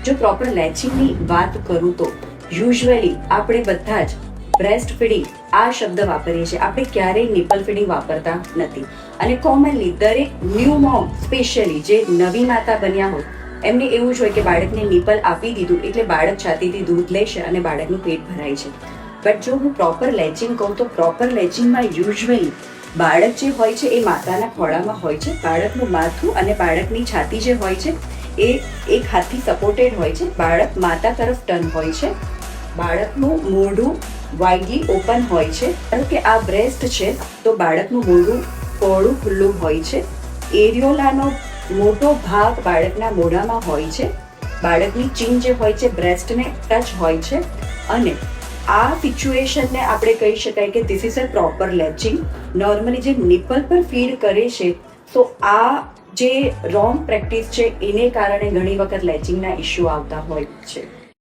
જો પ્રોપર લેચિંગની વાત કરું તો યુઝ્યુઅલી આપણે બધા જ બ્રેસ્ટ ફીડિંગ આ શબ્દ વાપરીએ છીએ. આપણે ક્યારેય નિપલ ફીડિંગ વાપરતા નથી. અને કોમનલી દરેક ન્યૂ મોમ સ્પેશિયલી જે નવી માતા બન્યા હોય એમને એવું જ હોય કે બાળકને નિપલ આપી દીધું એટલે બાળક છાતીથી દૂધ લેશે અને બાળકનું પેટ ભરાય છે. બટ જો હું પ્રોપર લેચિંગ કહું તો પ્રોપર લેચિંગમાં યુઝ્યુઅલી બાળક જે હોય છે એ માતાના ખોળામાં હોય છે. બાળકનું માથું અને બાળકની છાતી જે હોય છે એ એક હાથથી સપોર્ટેડ હોય છે. બાળક માતા તરફ ટર્ન હોય છે. બાળકનું મોઢું વાઇડલી ઓપન હોય છે. કારણ કે આ બ્રેસ્ટ છે તો બાળકનું મોઢું પહોળું ખુલ્લું હોય છે. એરિયોલાનો મોટો ભાગ બાળકના મોઢામાં હોય છે. બાળકની ચીન જે હોય છે બ્રેસ્ટને ટચ હોય છે. અને આ સિચ્યુએશનને આપણે કહી શકાય કે this is a proper latching. Normally જે નિપલ પર ફીડ કરે છે તો આ જે રોંગ પ્રેક્ટિસ છે એને કારણે ઘણી વખત લેચિંગના ઇસ્યુ આવતા હોય છે.